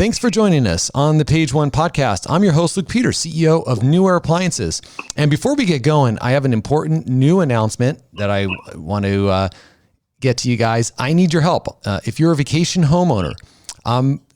Thanks for joining us on the Page One podcast. I'm your host, Luke Peters, CEO of New Air Appliances. And before we get going, I have an important new announcement that I want to get to you guys. I need your help. If you're a vacation homeowner,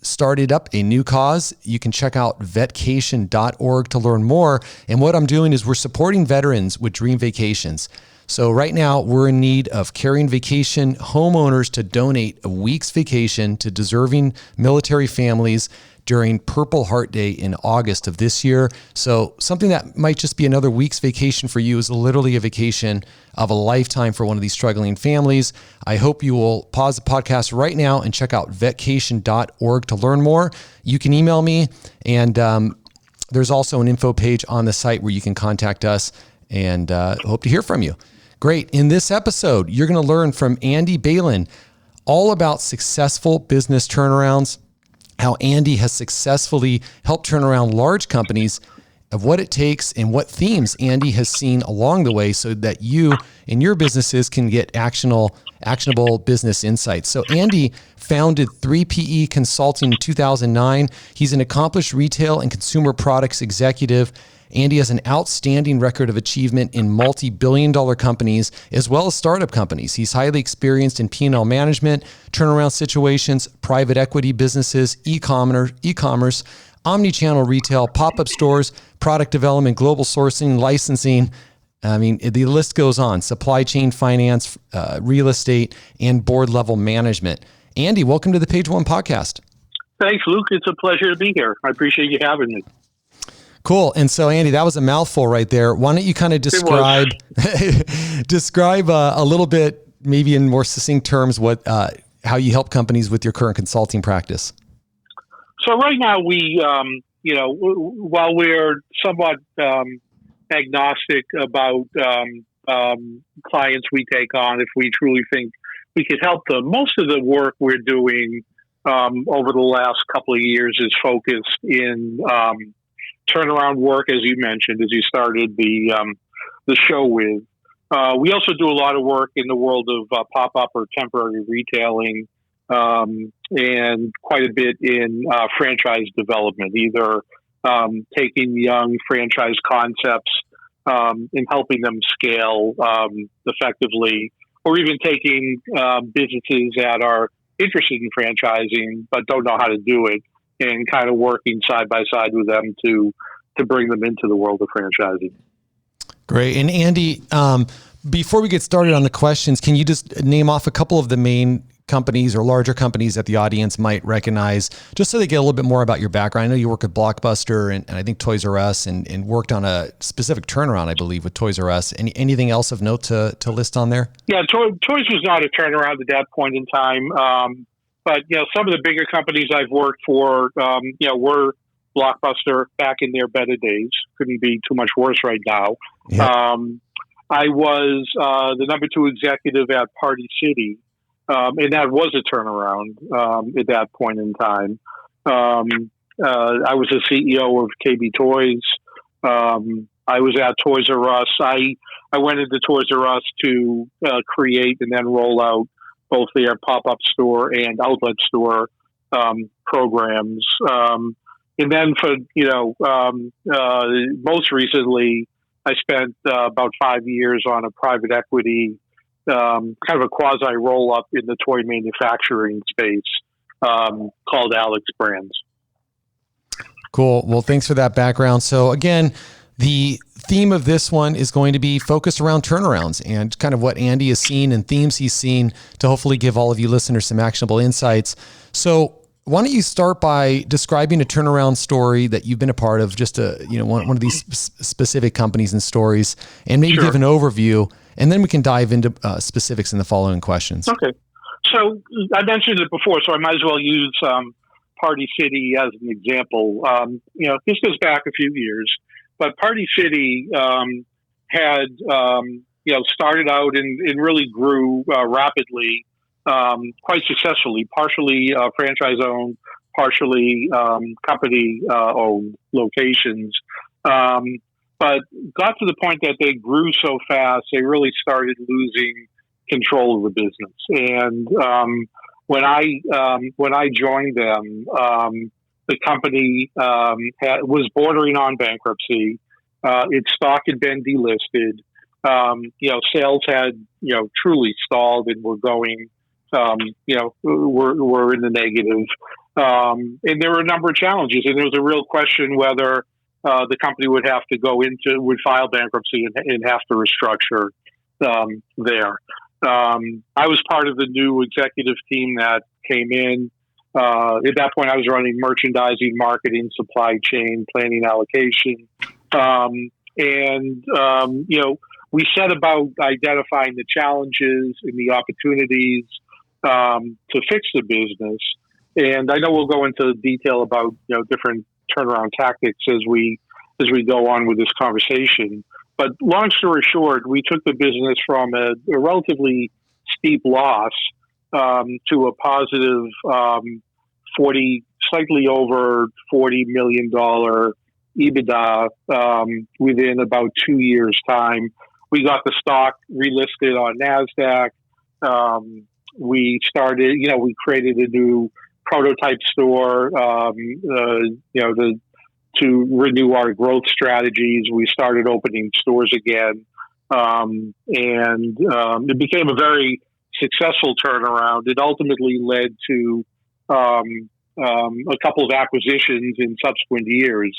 started up a new cause. You can check out vetcation.org to learn more. And what I'm doing is we're supporting veterans with dream vacations. So right now we're in need of caring vacation homeowners to donate a week's vacation to deserving military families during Purple Heart Day in August of this year. So something that might just be another week's vacation for you is literally a vacation of a lifetime for one of these struggling families. I hope you will pause the podcast right now and check out vetcation.org to learn more. You can email me, and there's also an info page on the site where you can contact us, and hope to hear from you. Great. In this episode, you're going to learn from Andy Bailen all about successful business turnarounds, how Andy has successfully helped turn around large companies, of what it takes and what themes Andy has seen along the way so that you and your businesses can get actionable business insights. So Andy founded 3PE Consulting in 2009. He's an accomplished retail and consumer products executive. Andy has an outstanding record of achievement in multi-billion-dollar companies as well as startup companies. He's highly experienced in P&L management, turnaround situations, private equity businesses, e-commerce, omni-channel retail, pop-up stores, product development, global sourcing, licensing. I mean, the list goes on. Supply chain finance, real estate, and board-level management. Andy, welcome to the Page One podcast. Thanks, Luke. It's a pleasure to be here. I appreciate you having me. Cool. And so, Andy, that was a mouthful right there. Why don't you kind of describe a little bit, maybe in more succinct terms, how you help companies with your current consulting practice? So right now we, while we're somewhat agnostic about clients we take on, if we truly think we could help them, most of the work we're doing over the last couple of years is focused in turnaround work, as you mentioned, as you started the show with. We also do a lot of work in the world of pop-up or temporary retailing, and quite a bit in franchise development, either taking young franchise concepts and helping them scale effectively, or even taking businesses that are interested in franchising but don't know how to do it, and kind of working side by side with them to bring them into the world of franchising. Great. And Andy, before we get started on the questions, can you just name off a couple of the main companies or larger companies that the audience might recognize, just so they get a little bit more about your background? I know you work at Blockbuster and I think Toys R Us and worked on a specific turnaround, I believe, with Toys R Us. Anything else of note to list on there? Yeah, Toys was not a turnaround at that point in time. But, some of the bigger companies I've worked for, were Blockbuster back in their better days. Couldn't be too much worse right now. Yeah. I was the number 2 executive at Party City, and that was a turnaround at that point in time. I was the CEO of KB Toys. I was at Toys R Us. I went into Toys R Us to create and then roll out both their pop-up store and outlet store programs. And then for, most recently, I spent about 5 years on a private equity, kind of a quasi roll-up in the toy manufacturing space called Alex Brands. Cool. Well, thanks for that background. So again, the theme of this one is going to be focused around turnarounds and kind of what Andy has seen and themes he's seen to hopefully give all of you listeners some actionable insights. So why don't you start by describing a turnaround story that you've been a part of, just one of these specific companies and stories, and maybe give an overview, and then we can dive into specifics in the following questions. Okay. So I mentioned it before, so I might as well use Party City as an example. This goes back a few years. But Party City had, started out and really grew rapidly, quite successfully, partially franchise-owned, partially company-owned locations. But got to the point that they grew so fast, they really started losing control of the business. And when I joined them, the company was bordering on bankruptcy. Its stock had been delisted. Sales had truly stalled and were going. Were in the negative, and there were a number of challenges. And there was a real question whether the company would file bankruptcy and have to restructure there. I was part of the new executive team that came in. At that point, I was running merchandising, marketing, supply chain, planning, allocation. We set about identifying the challenges and the opportunities to fix the business. And I know we'll go into detail about different turnaround tactics as we go on with this conversation. But long story short, we took the business from a relatively steep loss to a positive slightly over $40 million EBITDA within about 2 years' time. We got the stock relisted on NASDAQ. We started, we created a new prototype store, to renew our growth strategies. We started opening stores again. It became a very successful turnaround. It ultimately led to a couple of acquisitions in subsequent years,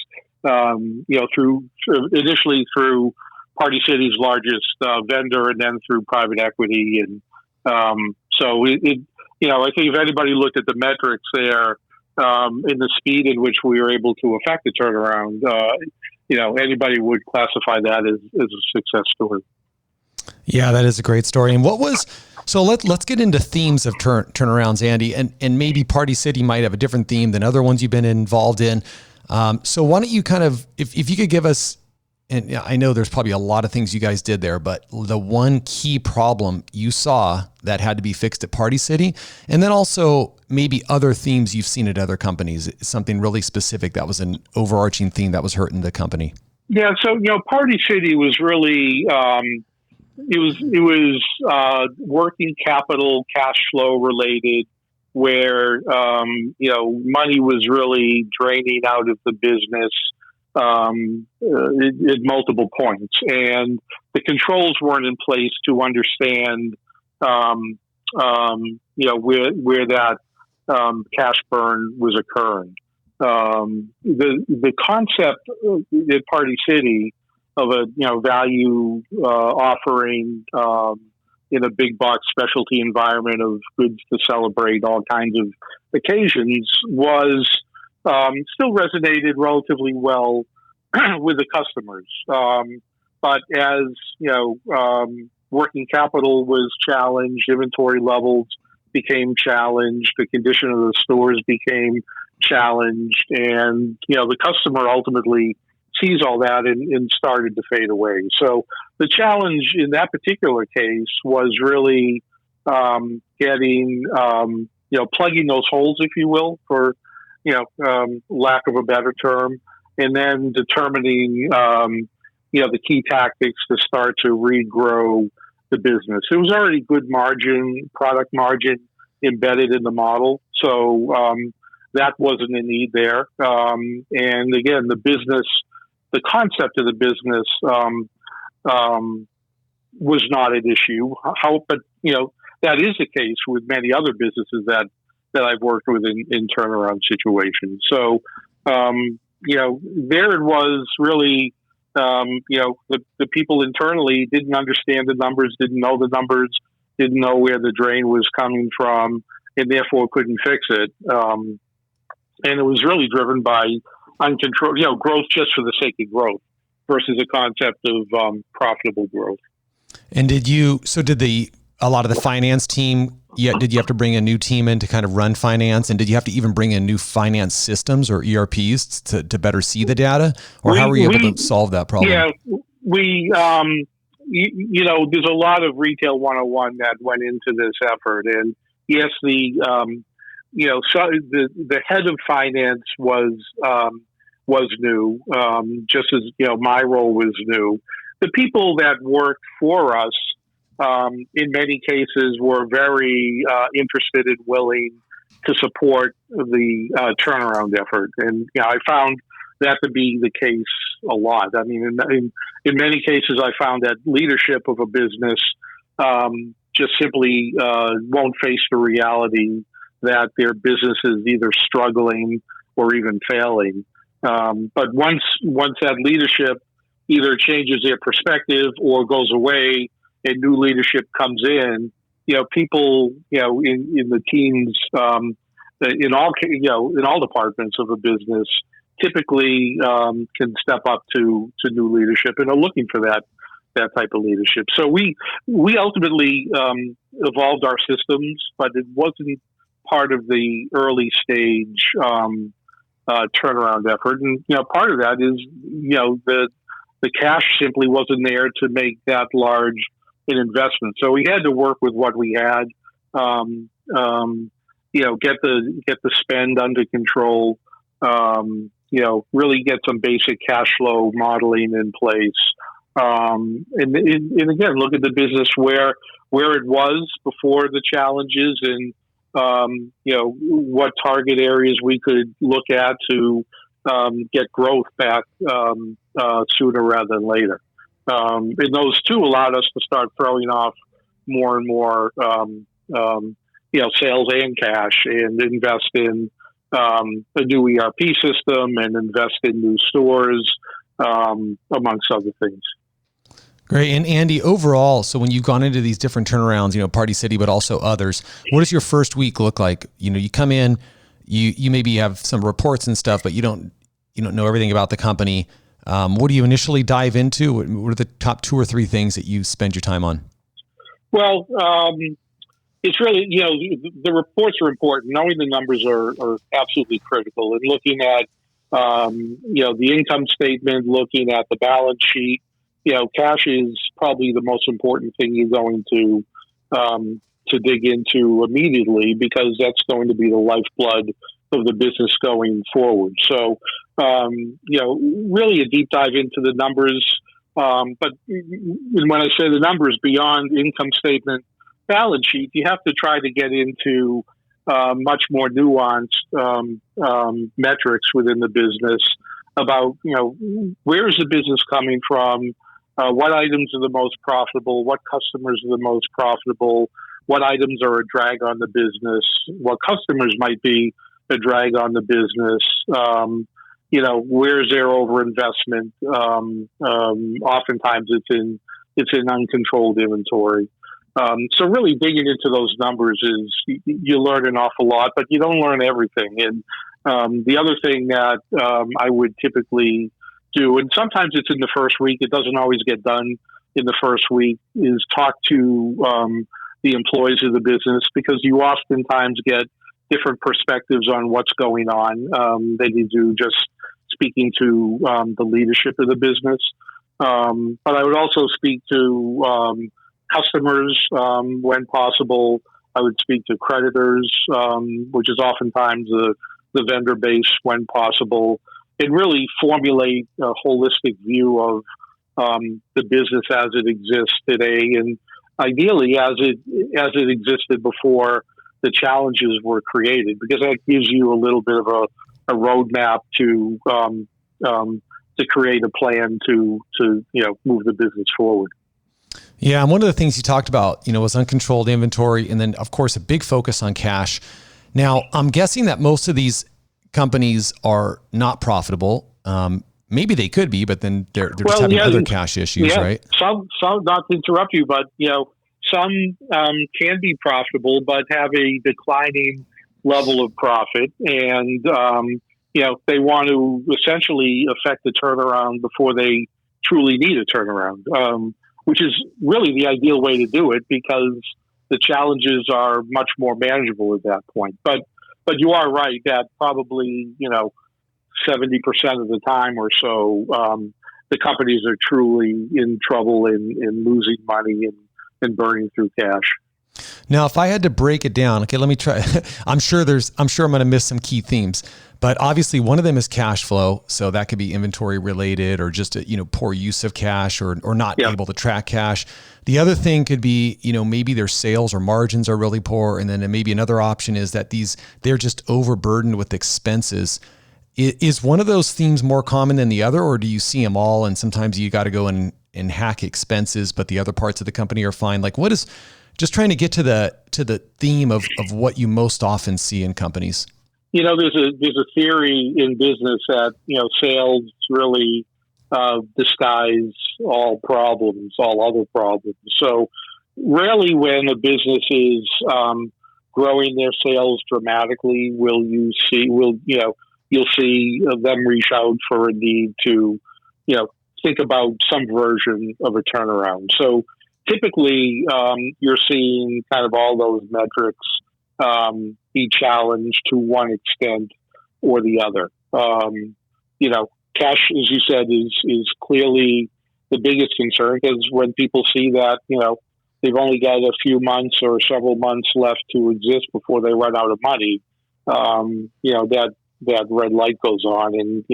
initially through Party City's largest vendor and then through private equity. And I think if anybody looked at the metrics there, in the speed in which we were able to effect a turnaround, anybody would classify that as a success story. Yeah, that is a great story. And let's get into themes of turnarounds, Andy, and maybe Party City might have a different theme than other ones you've been involved in. So why don't you kind of, if you could give us, and I know there's probably a lot of things you guys did there, but the one key problem you saw that had to be fixed at Party City, and then also maybe other themes you've seen at other companies, something really specific that was an overarching theme that was hurting the company. Yeah. So, Party City was really, it was working capital, cash flow related, where, money was really draining out of the business at multiple points, and the controls weren't in place to understand, where that cash burn was occurring. The concept at Party City of a value offering in a big box specialty environment of goods to celebrate all kinds of occasions was still resonated relatively well with the customers. But as working capital was challenged, inventory levels became challenged, the condition of the stores became challenged, and the customer ultimately sees all that and started to fade away. So the challenge in that particular case was really getting plugging those holes, if you will, for lack of a better term, and then determining the key tactics to start to regrow the business. It was already good product margin embedded in the model, so that wasn't a need there. And again, the concept of the business was not an issue. But that is the case with many other businesses that I've worked with in turnaround situations. So there it was really. The people internally didn't understand the numbers, didn't know the numbers, didn't know where the drain was coming from, and therefore couldn't fix it. And it was really driven by uncontrolled, growth just for the sake of growth versus a concept of profitable growth. And did a lot of the finance team, did you have to bring a new team in to kind of run finance? And did you have to even bring in new finance systems or ERPs to better see the data? Or how were you able to solve that problem? Yeah, there's a lot of retail 101 that went into this effort. And yes, the head of finance was new, just as, my role was new. The people that worked for us, in many cases, were very interested and willing to support the turnaround effort. And I found that to be the case a lot. I mean, in many cases, I found that leadership of a business just simply won't face the reality that their business is either struggling or even failing. But once that leadership either changes their perspective or goes away and new leadership comes in, people, in the teams, in all departments of a business, typically can step up to new leadership and are looking for that type of leadership. So we ultimately evolved our systems, but it wasn't part of the early stage turnaround effort. And part of that is the cash simply wasn't there to make that large an investment. So we had to work with what we had. Get the spend under control. Really get some basic cash flow modeling in place. And again, look at the business where it was before the challenges, and what target areas we could look at to get growth back sooner rather than later. And those two allowed us to start throwing off more and more sales and cash, and invest in a new ERP system and invest in new stores, amongst other things. Great. And Andy, overall, so when you've gone into these different turnarounds, Party City, but also others, what does your first week look like? You come in, you maybe have some reports and stuff, but you don't know everything about the company. What do you initially dive into? What are the top 2 or 3 things that you spend your time on? Well, it's really, the reports are important. Knowing the numbers are absolutely critical. And looking at, the income statement, looking at the balance sheet, cash is probably the most important thing you're going to dig into immediately, because that's going to be the lifeblood of the business going forward. So, really a deep dive into the numbers. But when I say the numbers beyond income statement, balance sheet, you have to try to get into much more nuanced metrics within the business about, where is the business coming from? What items are the most profitable? What customers are the most profitable? What items are a drag on the business? What customers might be a drag on the business? Where's their overinvestment? Oftentimes it's in uncontrolled inventory. So really digging into those numbers you learn an awful lot, but you don't learn everything. And the other thing that I would typically do, and sometimes it's in the first week, it doesn't always get done in the first week, is talk to the employees of the business, because you oftentimes get different perspectives on what's going on than you do just speaking to the leadership of the business. But I would also speak to customers when possible. I would speak to creditors, which is oftentimes the vendor base when possible, and really formulate a holistic view of the business as it exists today, and ideally as it existed before the challenges were created, because that gives you a little bit of a roadmap to create a plan to move the business forward. Yeah, and one of the things you talked about, was uncontrolled inventory, and then of course a big focus on cash. Now, I'm guessing that most of these companies are not profitable. Maybe they could be, but then they're just having other cash issues, right? Some, not to interrupt you, but some can be profitable, but have a declining level of profit, and they want to essentially affect the turnaround before they truly need a turnaround, which is really the ideal way to do it, because the challenges are much more manageable at that point. But you are right that probably 70% of the time or so, the companies are truly in trouble and losing money and burning through cash. Now, if I had to break it down, okay, let me try. I'm sure I'm going to miss some key themes, But obviously one of them is cash flow. So that could be inventory related or just a, poor use of cash or not able to track cash. The other thing could be, maybe their sales or margins are really poor. And then maybe another option is that they're just overburdened with expenses. Is one of those themes more common than the other, or do you see them all? And sometimes you got to go and hack expenses, but the other parts of the company are fine. Like what is, just trying to get to the theme of what you most often see in companies. There's a theory in business that, sales really disguise all problems, all other problems. So rarely when a business is growing their sales dramatically you'll see them reach out for a need to, think about some version of a turnaround. So typically, you're seeing kind of all those metrics be challenged to one extent or the other. Cash, as you said, is clearly the biggest concern, because when people see that, they've only got a few months or several months left to exist before they run out of money, that red light goes on, and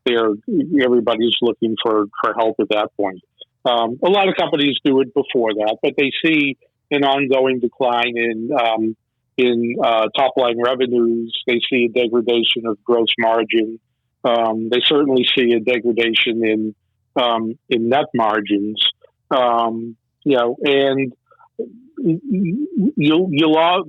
everybody's looking for help at that point. A lot of companies do it before that, but they see an ongoing decline in top line revenues. They see a degradation of gross margin. They certainly see a degradation in net margins. And you'll all,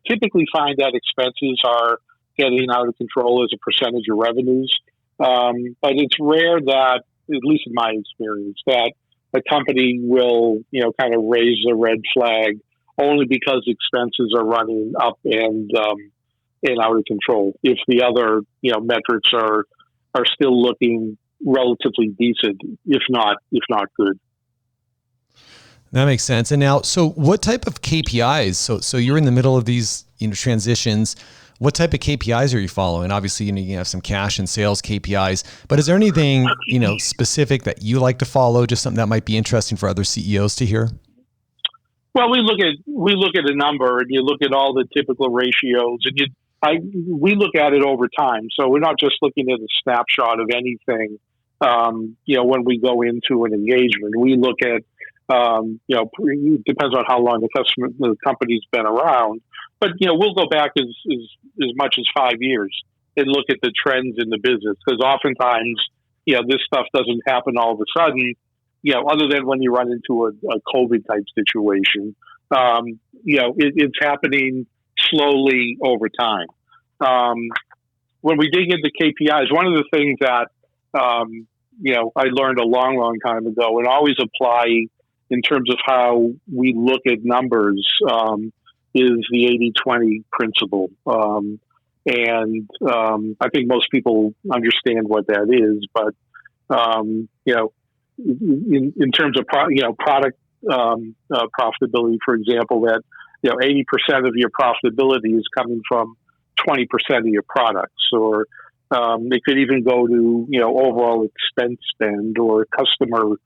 typically find that expenses are getting out of control as a percentage of revenues. But it's rare that, at least in my experience, that a company will, kind of raise the red flag only because expenses are running up and out of control. If the other, metrics are still looking relatively decent, if not good. That makes sense. And now, so what type of KPIs? So you're in the middle of these, transitions. What type of KPIs are you following? Obviously, you have some cash and sales KPIs, but is there anything, specific that you like to follow? Just something that might be interesting for other CEOs to hear? Well, we look at a number, and you look at all the typical ratios, and we look at it over time. So we're not just looking at a snapshot of anything. When we go into an engagement, we look at, it depends on how long the company's been around. But, we'll go back as much as 5 years and look at the trends in the business, because oftentimes, this stuff doesn't happen all of a sudden, other than when you run into a COVID type situation. It's happening slowly over time. When we dig into KPIs, one of the things that, I learned a long, long time ago and always apply in terms of how we look at numbers, is the 80-20 principle. I think most people understand what that is, but, in terms of, product, profitability, for example, that, 80% of your profitability is coming from 20% of your products, or, it could even go to, overall expense spend or customer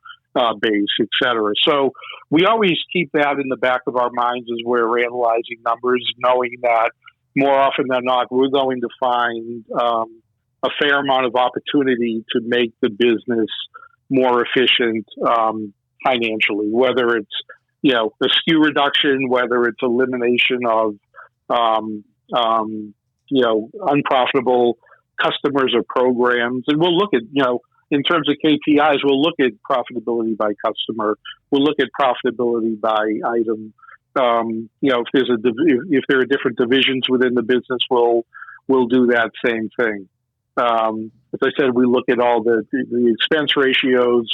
base, et cetera. So we always keep that in the back of our minds as we're analyzing numbers, knowing that more often than not, we're going to find a fair amount of opportunity to make the business more efficient financially, whether it's, a SKU reduction, whether it's elimination of, unprofitable customers or programs. And we'll look at, in terms of KPIs, we'll look at profitability by customer. We'll look at profitability by item. If there are different divisions within the business, we'll do that same thing. As I said, we look at all the expense ratios.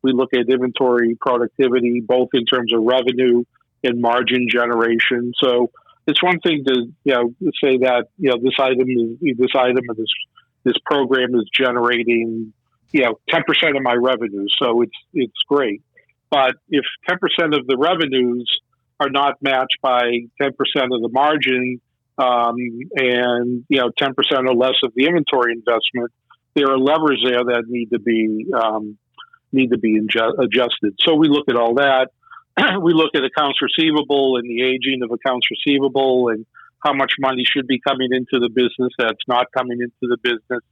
We look at inventory productivity, both in terms of revenue and margin generation. So it's one thing to say that this program is generating 10% of my revenue, so it's great. But if 10% of the revenues are not matched by 10% of the margin, and 10% or less of the inventory investment, there are levers there that need to be adjusted. So we look at all that. We look at accounts receivable and the aging of accounts receivable, and how much money should be coming into the business that's not coming into the business,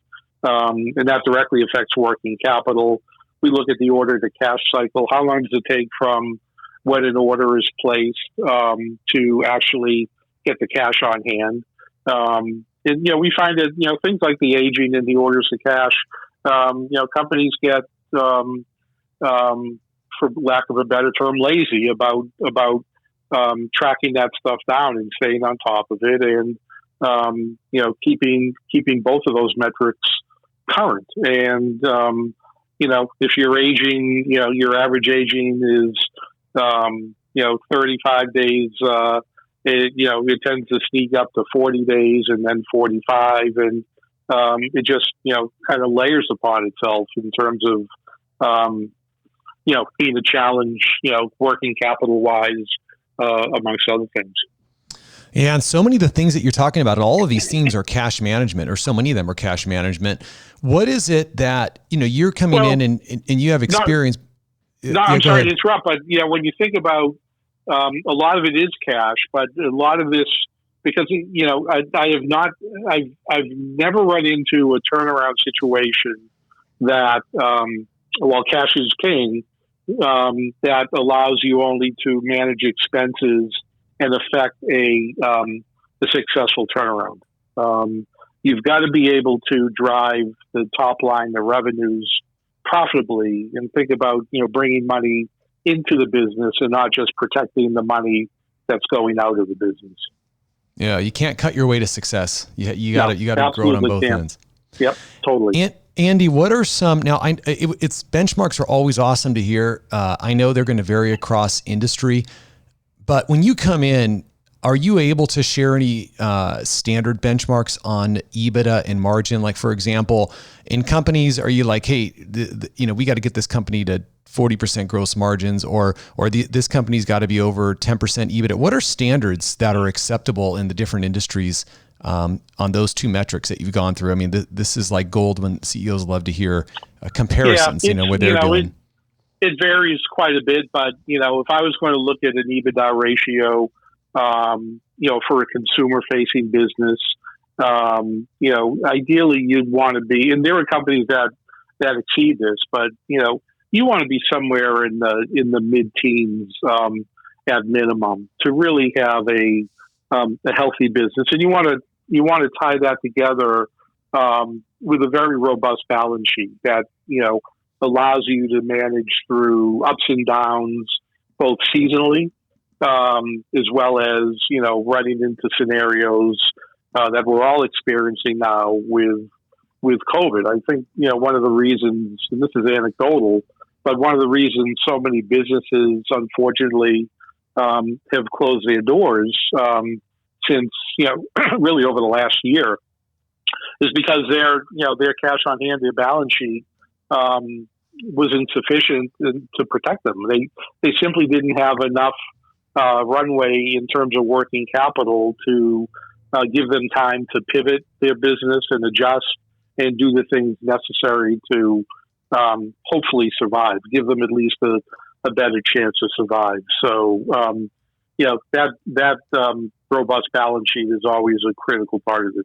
and that directly affects working capital. We look at the order to cash cycle. How long does it take from when an order is placed to actually get the cash on hand? And we find that things like the aging and the orders to cash, companies get, for lack of a better term, lazy about tracking that stuff down and staying on top of it, and keeping both of those metrics current. And if you're aging, your average aging is 35 days. It tends to sneak up to 40 days and then 45, and it just kind of layers upon itself in terms of being a challenge, working capital wise, amongst other things. Yeah, and so many of the things that you're talking about, all of these themes are cash management, or so many of them are cash management. What is it that you're coming in and you have experience? I'm sorry to interrupt, but when you think about a lot of it is cash, but a lot of this, because I've never run into a turnaround situation that while cash is king, that allows you only to manage expenses and affect a successful turnaround. You've got to be able to drive the top line, the revenues, profitably, and think about bringing money into the business and not just protecting the money that's going out of the business. Yeah, you can't cut your way to success. You got to grow it on both ends. Yep, totally. Andy, what are some now? It's benchmarks are always awesome to hear. I know they're going to vary across industry, but when you come in, are you able to share any standard benchmarks on EBITDA and margin? Like, for example, in companies, are you like, hey, we got to get this company to 40% gross margins, or this company's got to be over 10% EBITDA? What are standards that are acceptable in the different industries on those two metrics that you've gone through? I mean, this is like gold when CEOs love to hear comparisons, what they're doing. It varies quite a bit, but, if I was going to look at an EBITDA ratio, for a consumer-facing business, ideally you'd want to be, and there are companies that exceed this, but, you want to be somewhere in the mid-teens at minimum to really have a healthy business, and you want to tie that together with a very robust balance sheet that allows you to manage through ups and downs, both seasonally as well as running into scenarios that we're all experiencing now with COVID. I think one of the reasons, and this is anecdotal, but one of the reasons so many businesses, unfortunately, have closed their doors since really over the last year, is because their cash on hand, their balance sheet, was insufficient to protect them. They simply didn't have enough runway in terms of working capital to give them time to pivot their business and adjust and do the things necessary to hopefully survive, give them at least a better chance to survive. So, that robust balance sheet is always a critical part of this,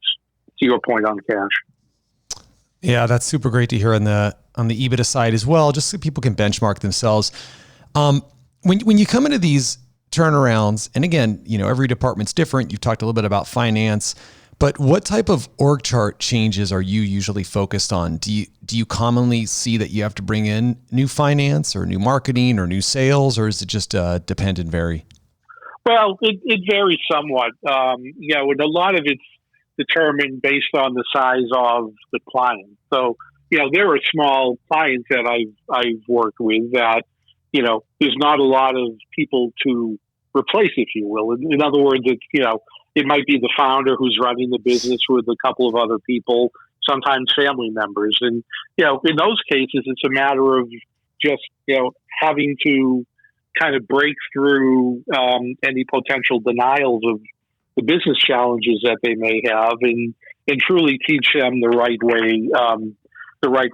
to your point on cash. Yeah, that's super great to hear on the EBITDA side as well, just so people can benchmark themselves. When you come into these turnarounds, and again, every department's different. You've talked a little bit about finance, but what type of org chart changes are you usually focused on? Do you commonly see that you have to bring in new finance or new marketing or new sales, or is it just depend and vary? Well, it varies somewhat. And a lot of it's determined based on the size of the client. So, there are small clients that I've worked with that, there's not a lot of people to replace, if you will. In other words, it might be the founder who's running the business with a couple of other people, sometimes family members. And, in those cases, it's a matter of just, having to kind of break through any potential denials of the business challenges that they may have and truly teach them the right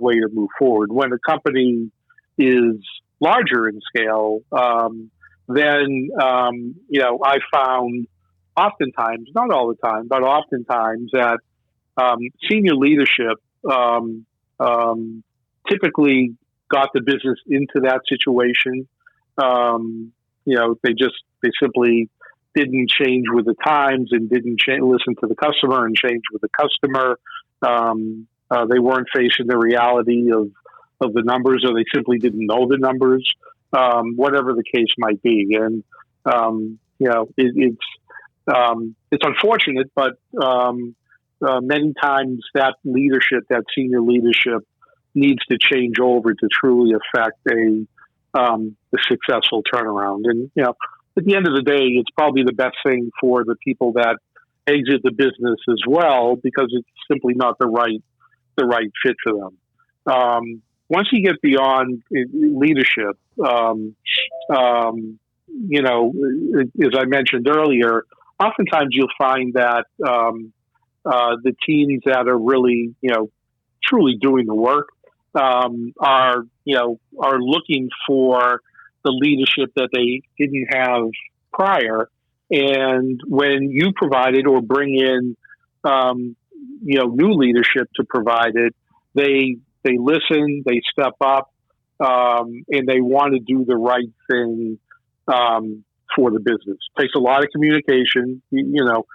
way to move forward. When a company is larger in scale, then, I found oftentimes, not all the time, but oftentimes that senior leadership typically got the business into that situation. They simply didn't change with the times and didn't listen to the customer and change with the customer. They weren't facing the reality of the numbers, or they simply didn't know the numbers, whatever the case might be. And, it's unfortunate, but many times that senior leadership needs to change over to truly affect a successful turnaround. And, at the end of the day, it's probably the best thing for the people that exit the business as well, because it's simply not the right fit for them. Once you get beyond leadership, as I mentioned earlier, oftentimes you'll find that the teams that are really, truly doing the work are looking for the leadership that they didn't have prior. And when you provide it or bring in, new leadership to provide it, they listen, they step up, and they want to do the right thing for the business. It takes a lot of communication. You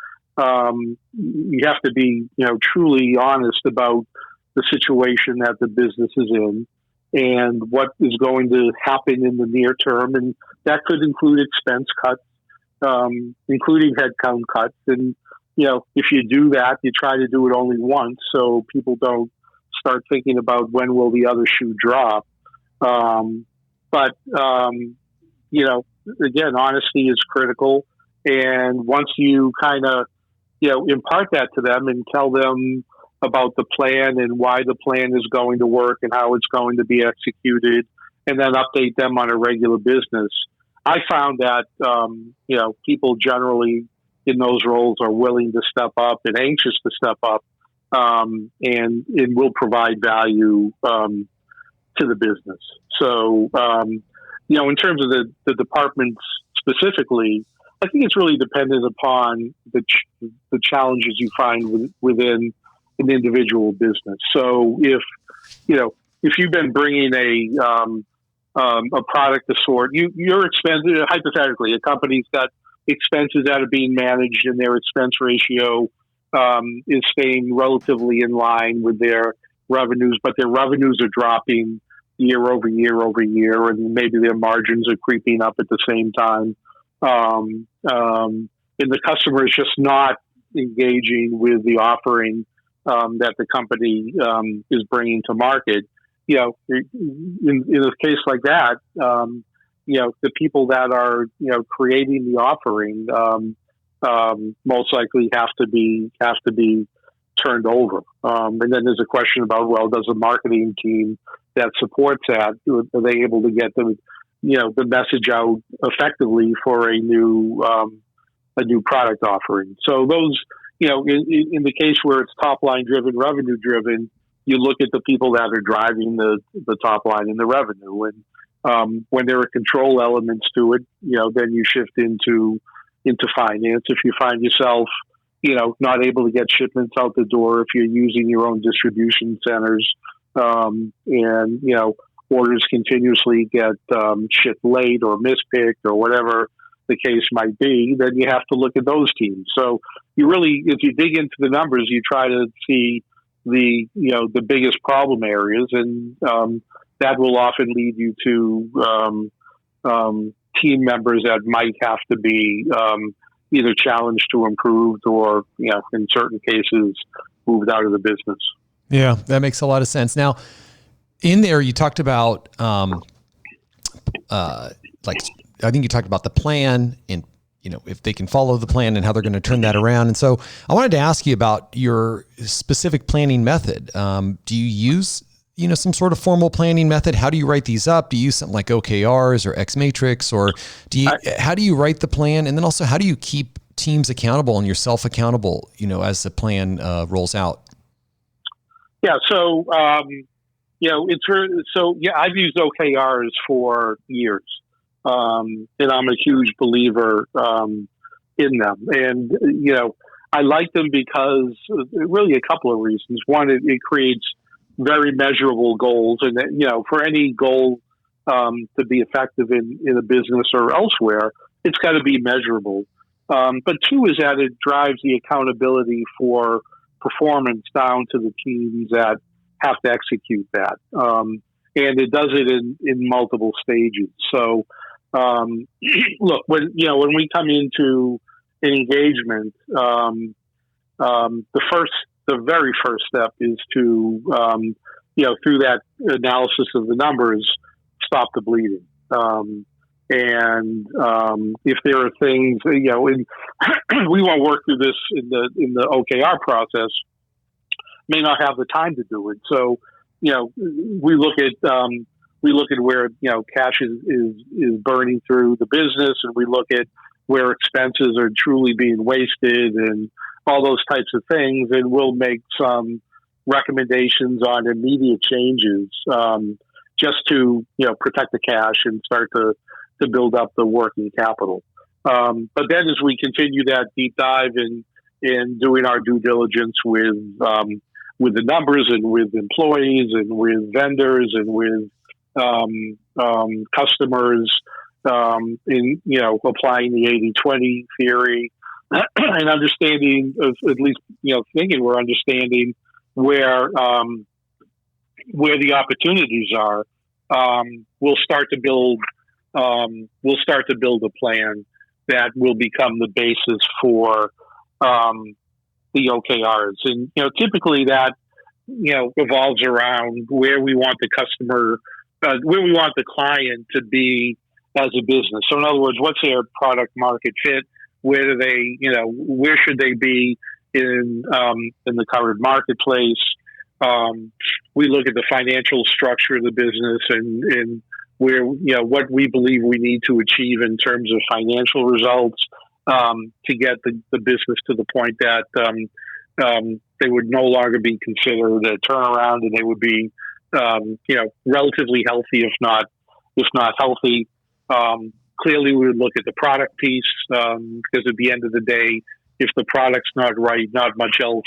have to be, truly honest about the situation that the business is in and what is going to happen in the near term. And that could include expense cuts, including headcount cuts. And, if you do that, you try to do it only once so people don't start thinking about when will the other shoe drop. Again, honesty is critical. And once you kind of, impart that to them and tell them about the plan and why the plan is going to work and how it's going to be executed, and then update them on a regular business, I found that, people generally in those roles are willing to step up and anxious to step up, and will provide value to the business. So, in terms of the departments specifically, I think it's really dependent upon the challenges you find within an individual business. So if you've been bringing a product of sort, your expenses, hypothetically, a company's got expenses that are being managed and their expense ratio is staying relatively in line with their revenues, but their revenues are dropping year over year over year, and maybe their margins are creeping up at the same time. And the customer is just not engaging with the offering that the company is bringing to market. In a case like that, the people that are creating the offering most likely have to be turned over. And then there's a question about, well, does the marketing team that supports that, are they able to get the message out effectively for a new product offering? So those, in the case where it's top line driven, revenue driven, you look at the people that are driving the top line and the revenue. And when there are control elements to it, then you shift into finance. If you find yourself, not able to get shipments out the door, if you're using your own distribution centers, and orders continuously get shipped late or mispicked or whatever the case might be, then you have to look at those teams. So you really, if you dig into the numbers, you try to see the biggest problem areas, and that will often lead you to team members that might have to be either challenged to improved or, in certain cases, moved out of the business. Yeah, that makes a lot of sense. Now, in there, you talked about, I think you talked about the plan and, if they can follow the plan and how they're going to turn that around. And so I wanted to ask you about your specific planning method. Do you use, some sort of formal planning method? How do you write these up? Do you use something like OKRs or X Matrix, or how do you write the plan? And then also, how do you keep teams accountable and yourself accountable, as the plan rolls out? Yeah. So, I've used OKRs for years. And I'm a huge believer in them. And, I like them because really a couple of reasons. One, it creates very measurable goals. And, for any goal to be effective in a business or elsewhere, it's got to be measurable. But two is that it drives the accountability for performance down to the teams that have to execute that. And it does it in multiple stages. So, look, when we come into an engagement, the very first step is to, through that analysis of the numbers, stop the bleeding. And if there are things, and we won't work through this in the OKR process, may not have the time to do it. So, we look at where cash is burning through the business, and we look at where expenses are truly being wasted, and all those types of things, and we'll make some recommendations on immediate changes, just to protect the cash and start to build up the working capital. But then as we continue that deep dive in doing our due diligence with the numbers and with employees and with vendors and with customers, in applying the 80-20 theory and understanding, at least thinking we're understanding where the opportunities are, we'll start to build a plan that will become the basis for the OKRs. And typically that revolves around where we want the customer, where we want the client to be as a business. So in other words, what's their product market fit? Where do they, where should they be in the current marketplace? We look at the financial structure of the business and where, what we believe we need to achieve in terms of financial results to get the business to the point that they would no longer be considered a turnaround, and they would be, relatively healthy, if not healthy. Clearly, we would look at the product piece because at the end of the day, if the product's not right, not much else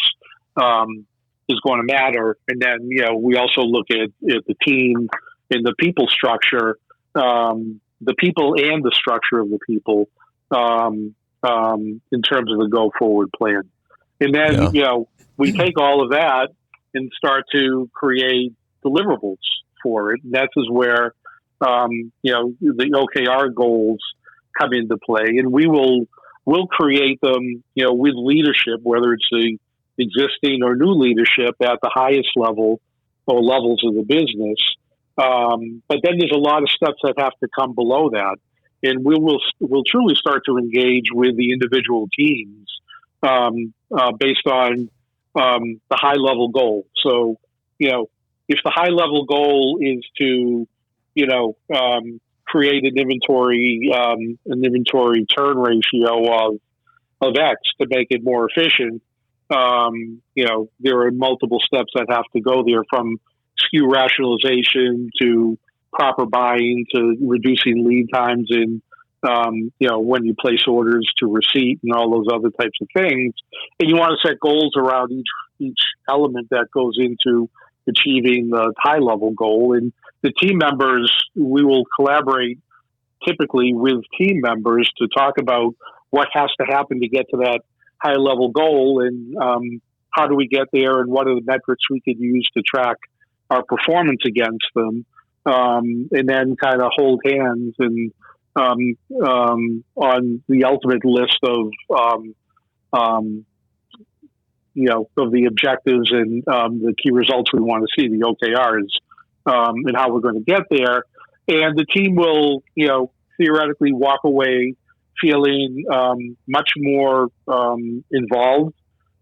is going to matter. And then, we also look at the team and the people structure, the people and the structure of the people in terms of the go forward plan. And then, we take all of that and start to create deliverables for it. And that's where, the OKR goals come into play, and we'll create them, with leadership, whether it's the existing or new leadership at the highest level or levels of the business. But then there's a lot of steps that have to come below that, and we'll truly start to engage with the individual teams based on the high level goal. So, if the high level goal is to create an inventory turn ratio of X to make it more efficient. There are multiple steps that have to go there, from SKU rationalization to proper buying to reducing lead times and, when you place orders to receipt and all those other types of things. And you want to set goals around each element that goes into achieving the high level goal. And the team members, we will collaborate typically with team members to talk about what has to happen to get to that high level goal, and how do we get there, and what are the metrics we could use to track our performance against them, and then kind of hold hands and on the ultimate list of of the objectives and the key results we want to see, the OKRs, and how we're going to get there. And the team will, theoretically walk away feeling much more involved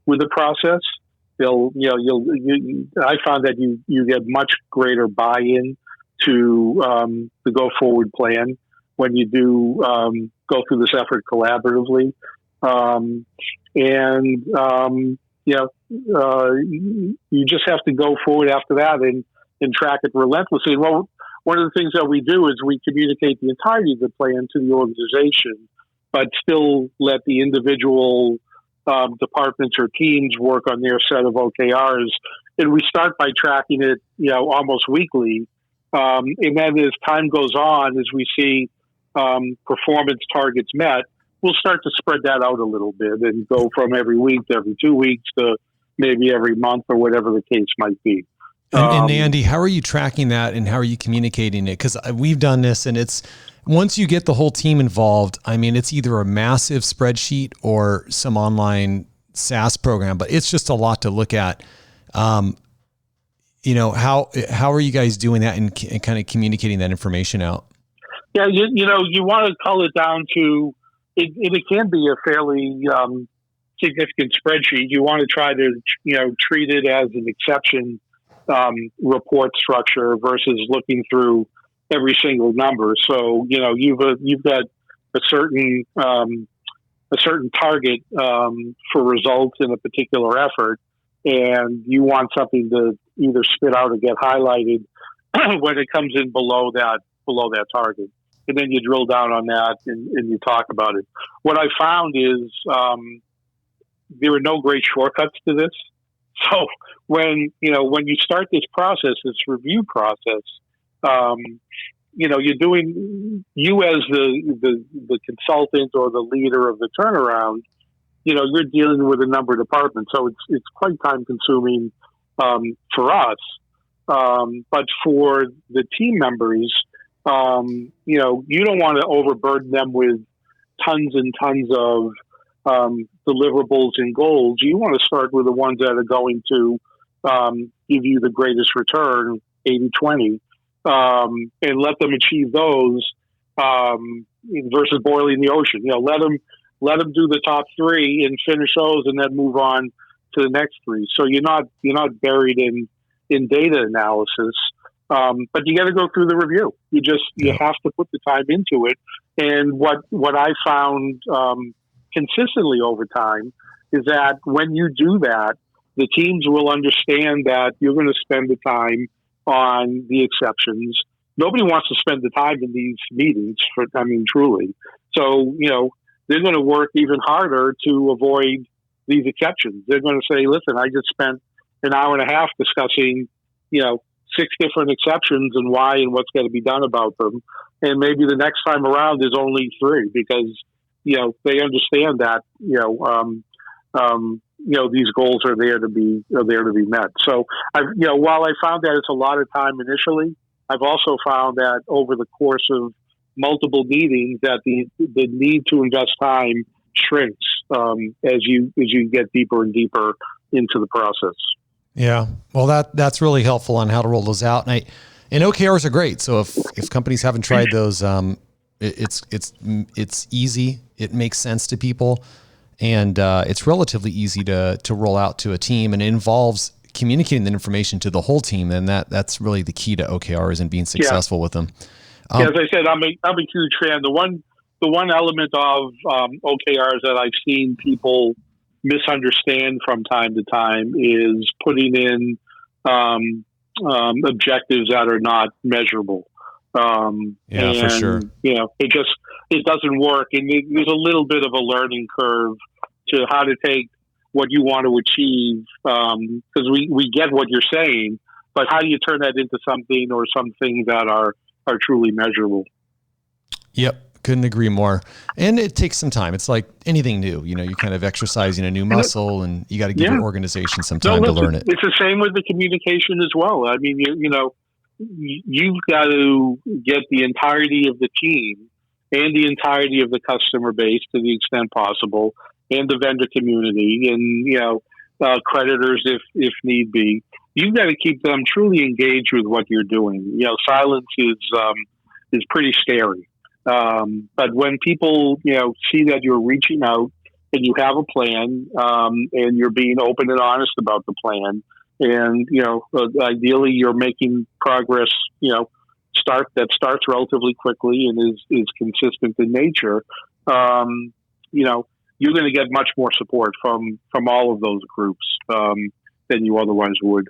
with the process. I found that you get much greater buy-in to the go forward plan when you do go through this effort collaboratively. You just have to go forward after that and track it relentlessly. And one of the things that we do is we communicate the entirety of the plan to the organization but still let the individual departments or teams work on their set of OKRs. And we start by tracking it, almost weekly. And then as time goes on, as we see performance targets met, we'll start to spread that out a little bit and go from every week to every 2 weeks to maybe every month or whatever the case might be. And Andy, how are you tracking that and how are you communicating it? Because we've done this, and it's once you get the whole team involved, I mean, it's either a massive spreadsheet or some online SaaS program, but it's just a lot to look at. How are you guys doing that and kind of communicating that information out? Yeah, you want to cull it down to it can be a fairly significant spreadsheet. You want to try to treat it as an exception report structure versus looking through every single number. So you've got a certain target for results in a particular effort, and you want something to either spit out or get highlighted when it comes in below that target. And then you drill down on that and you talk about it. What I found is there are no great shortcuts to this. So when you start this process, this review process, you're doing, you as the consultant or the leader of the turnaround, you're dealing with a number of departments. So it's quite time consuming for us. But for the team members, you don't want to overburden them with tons and tons of deliverables and goals. You want to start with the ones that are going to give you the greatest return, 80-20, and let them achieve those versus boiling the ocean. Let them do the top three and finish those, and then move on to the next three. So you're not buried in data analysis. But you got to go through the review. You have to put the time into it. And what I found consistently over time is that when you do that, the teams will understand that you're going to spend the time on the exceptions. Nobody wants to spend the time in these meetings truly. So, they're going to work even harder to avoid these exceptions. They're going to say, listen, I just spent an hour and a half discussing, 6 different exceptions and why and what's got to be done about them. And maybe the next time around there's only 3 because, they understand that, these goals are there to be met. So while I found that it's a lot of time initially, I've also found that over the course of multiple meetings that the need to invest time shrinks as you get deeper and deeper into the process. Yeah. Well, that's really helpful on how to roll those out. And OKRs are great. So if companies haven't tried those, it's easy. It makes sense to people, and it's relatively easy to roll out to a team, and it involves communicating the information to the whole team. And that's really the key to OKRs and being successful with them. As I said, I'm a huge fan. The one element of OKRs that I've seen people misunderstand from time to time is putting in objectives that are not measurable. For sure. It doesn't work, and there's a little bit of a learning curve to how to take what you want to achieve. Because we get what you're saying, but how do you turn that into something or some things that are truly measurable? Yep. Couldn't agree more. And it takes some time. It's like anything new, you're kind of exercising a new muscle, and you got to give your organization some time to learn it. It's the same with the communication as well. I mean, you've got to get the entirety of the team and the entirety of the customer base to the extent possible, and the vendor community, and creditors if need be. You've got to keep them truly engaged with what you're doing. Silence is pretty scary. But when people, see that you're reaching out and you have a plan, and you're being open and honest about the plan, and, ideally you're making progress, starts relatively quickly and is consistent in nature, you're going to get much more support from all of those groups, than you otherwise would.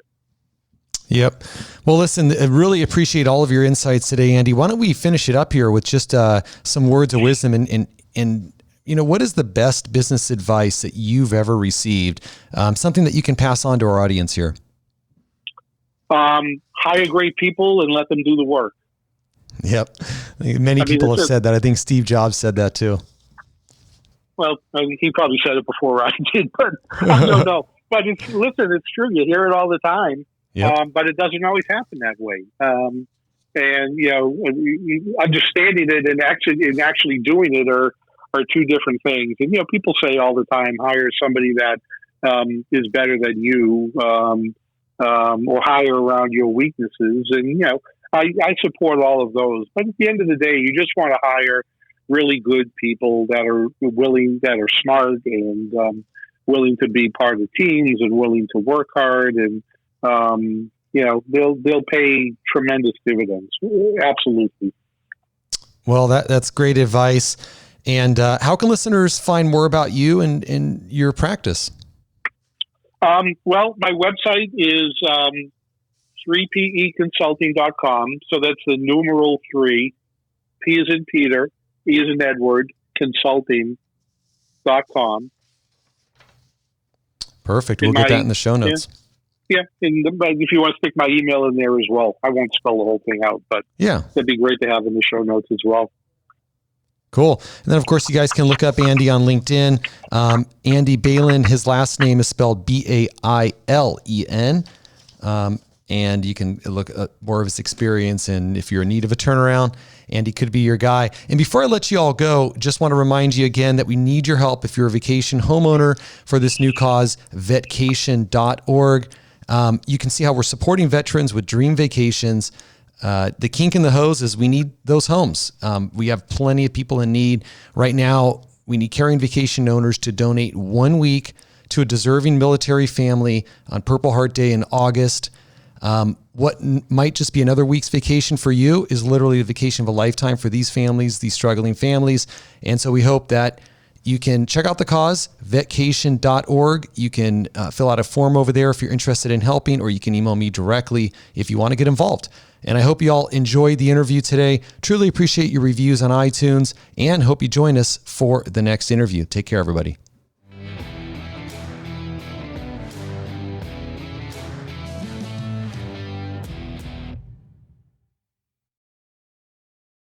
Yep. Well, listen, I really appreciate all of your insights today, Andy. Why don't we finish it up here with just some words of wisdom and what is the best business advice that you've ever received? Something that you can pass on to our audience here. Hire great people and let them do the work. Yep. Many people have said that. I think Steve Jobs said that too. Well, he probably said it before I did, but I don't know. But it's true. You hear it all the time, but it doesn't always happen that way. And understanding it and actually doing it are two different things. And people say all the time, hire somebody that is better than you, or hire around your weaknesses. And I support all of those. But at the end of the day, you just want to hire really good people that are willing, that are smart, and willing to be part of teams and willing to work hard, and they'll pay tremendous dividends. Absolutely. Well, that's great advice. And how can listeners find more about you and your practice? Well, my website is 3peconsulting.com. So that's the numeral 3, P as in Peter, E as in Edward, consulting.com. Perfect. We'll get that in the show notes. Yeah. And if you want to stick my email in there as well, I won't spell the whole thing out, but that'd be great to have in the show notes as well. Cool. And then, of course, you guys can look up Andy on LinkedIn. Andy Bailen, his last name is spelled Bailen. And you can look at more of his experience. And if you're in need of a turnaround, Andy could be your guy. And before I let you all go, just want to remind you again that we need your help if you're a vacation homeowner for this new cause, vetcation.org. You can see how we're supporting veterans with dream vacations. The kink in the hose is we need those homes. We have plenty of people in need. Right now, we need caring vacation owners to donate 1 week to a deserving military family on Purple Heart Day in August. What might just be another week's vacation for you is literally a vacation of a lifetime for these families, these struggling families. And so we hope that you can check out the cause, vetcation.org. You can fill out a form over there if you're interested in helping, or you can email me directly if you want to get involved. And I hope you all enjoyed the interview today. Truly appreciate your reviews on iTunes, and hope you join us for the next interview. Take care, everybody.